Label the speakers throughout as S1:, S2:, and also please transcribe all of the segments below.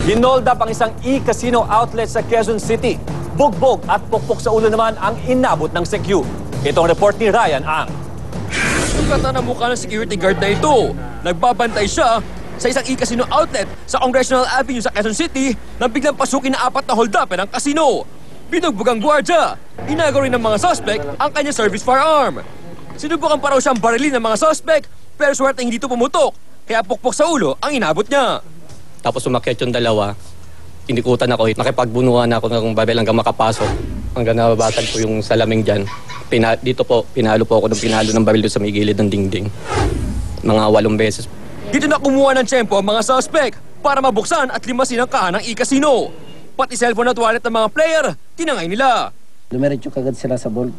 S1: Ginold up ang isang e-casino outlet sa Quezon City. Bugbog at pukpok sa ulo naman ang inabot ng Secure. Ito ang report ni Ryan Ang.
S2: Sugatan ang mukha ng security guard na ito. Nagbabantay siya sa isang e-casino outlet sa Congressional Avenue sa Quezon City nang biglang pasukin na 4 na hold-up ng kasino. Binugbog ang gwardya. Inago rin ng mga suspect ang kanyang service firearm. Sinubukan pa raw siyang barilin ng mga suspect pero swerte hindi ito pumutok. Kaya pukpok sa ulo ang inabot niya.
S3: Tapos umakyat yung dalawa. Inikutan ako. Nakipagbunuhan ako ng babel hanggang makapasok. Hanggang nababatan ko yung salaming dyan. Dito po, pinalo po ako ng pinalo ng baril sa may gilid ng dingding. Mga 8 beses.
S2: Dito na kumuha ng tiyempo ang mga suspect para mabuksan at limasin ang kahanang e-casino. Pati cellphone at wallet ng mga player, tinangay nila.
S4: Dumiretso kagad sila sa vault.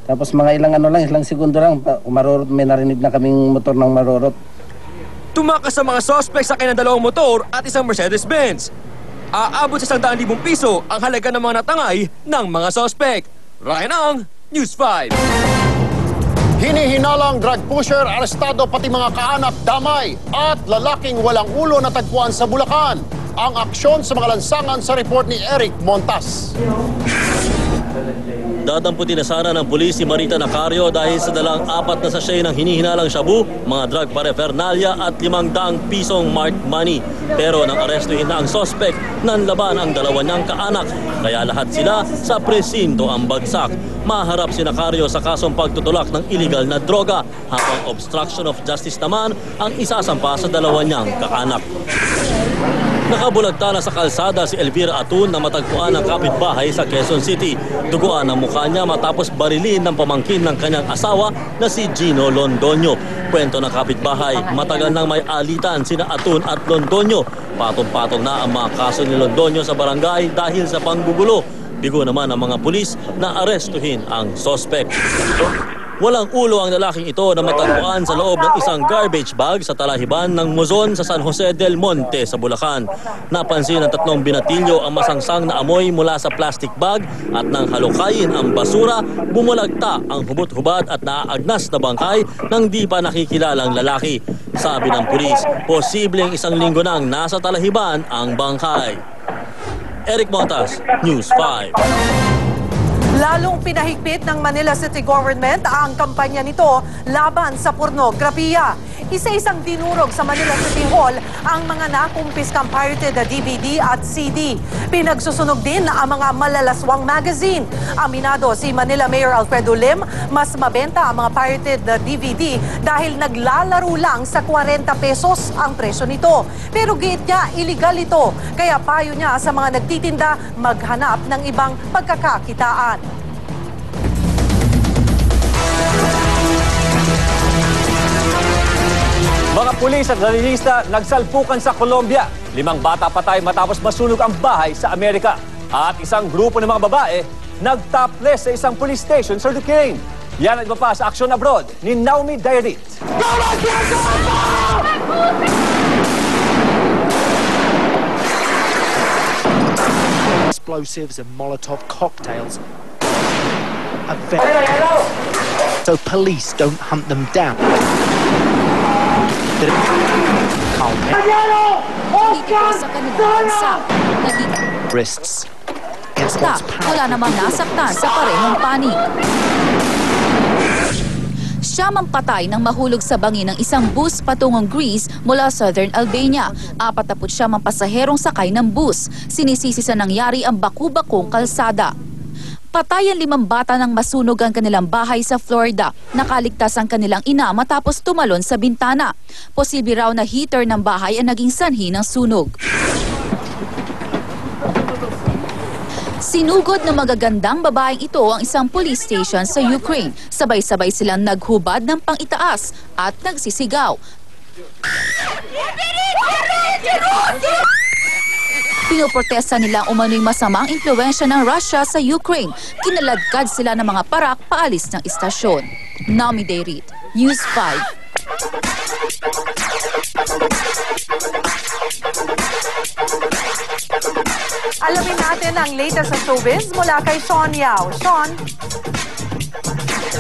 S4: Tapos mga ilang segundo lang, marurot, may narinig na kaming motor ng marurot.
S2: Tumakas sa mga suspect sa kanilang 2 motor at isang Mercedes-Benz. Aabot sa 100,000 piso ang halaga ng mga natangay ng mga suspect. Ryan Ang, News 5.
S5: Hinihinalang drug pusher, arestado pati mga kaanak damay at lalaking walang ulo na tagpuan sa Bulacan. Ang aksyon sa mga lansangan sa report ni Eric Montas.
S6: Dadamputin na sana ng pulis si Marita Nacario dahil sa dalang 4 na sachet ng hinihinalang shabu, mga drug paraphernalia at 500 pisong marked money. Pero nang arestuhin na ang sospek, nanlaban ang 2 niyang kaanak. Kaya lahat sila sa presinto ang bagsak. Maharap si Nacario sa kasong pagtutulak ng illegal na droga, habang obstruction of justice naman ang isasampa sa 2 niyang kaanak. Nakabulagta na sa kalsada si Elvira Atun na matagpuan ng kapitbahay sa Quezon City. Duguan ang mukha niya matapos barilin ng pamangkin ng kanyang asawa na si Gino Londoño. Kwento ng kapitbahay, matagal nang may alitan sina Atun at Londoño. Patong-patong na ang mga kaso ni Londoño sa barangay dahil sa panggugulo. Bigo naman ang mga pulis na arestuhin ang sospek. Walang ulo ang lalaking ito na matagpuan sa loob ng isang garbage bag sa talahiban ng Muzon sa San Jose del Monte sa Bulacan. Napansin ng 3 binatilyo ang masangsang na amoy mula sa plastic bag at nang halukayin ang basura, bumulagta ang hubot-hubad at naaagnas na bangkay ng di pa nakikilalang lalaki. Sabi ng pulis, posibleng 1 linggo nang nasa talahiban ang bangkay. Eric Montas, News 5.
S7: Lalong pinahigpit ng Manila City Government ang kampanya nito laban sa pornografiya. Isa-isang dinurog sa Manila City Hall ang mga nakumpiskang pirated na DVD at CD. Pinagsusunog din ang mga malalaswang magazine. Aminado si Manila Mayor Alfredo Lim, mas mabenta ang mga pirated na DVD dahil naglalaro lang sa 40 pesos ang presyo nito. Pero giit niya, illegal ito. Kaya payo niya sa mga nagtitinda maghanap ng ibang pagkakakitaan.
S1: Mga pulis at nalinista nagsalpukan sa Colombia. 5 bata patay matapos masunog ang bahay sa Amerika. At isang grupo ng mga babae nag-topless sa isang police station sa Duquesne. Yan at iba pa sa Aksyon Abroad ni Naomi Dairit.
S8: Explosives and Molotov cocktails. So police don't hunt them down. Wrists.
S9: Wala namang nasaktan sa parehong panig. Siya patay nang mahulog sa bangin ng isang bus patungong Greece mula Southern Albania. 49 pasaherong sakay ng bus. Sinisisi sa nangyari ang baku-bakong kalsada. Patay ang 5 bata nang masunog ang kanilang bahay sa Florida. Nakaligtas ang kanilang ina matapos tumalon sa bintana. Posible raw na heater ng bahay ang naging sanhi ng sunog. Sinugod ng magagandang babaeng ito ang isang police station sa Ukraine. Sabay-sabay silang naghubad ng pang-itaas at nagsisigaw. Pinoprotesta nila umano'y masamang impluwensya ng Russia sa Ukraine. Kinaladkad sila ng mga parak paalis ng istasyon. Naomi Dairit, News 5.
S7: Alamin natin ang latest sa showbiz mula kay Sean Yao. Sean?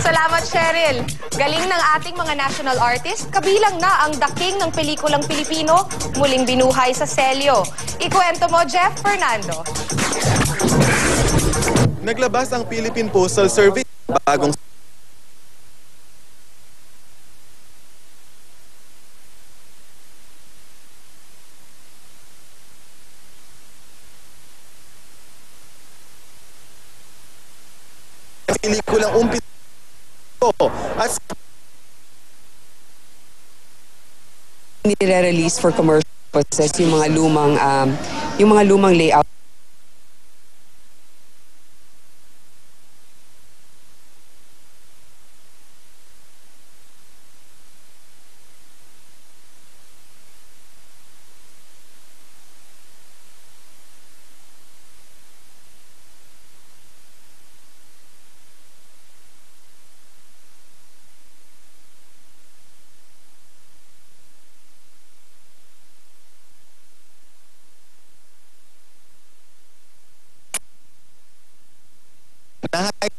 S10: Salamat, Cheryl. Galing ng ating mga national artist, kabilang na ang The King ng pelikulang Pilipino, muling binuhay sa selyo. Ikwento mo, Jeff Fernando.
S11: Naglabas ang Philippine Postal Service bagong pelikulang umpisa at
S12: nire-release for commercial purposes yung mga lumang layout.
S11: lahat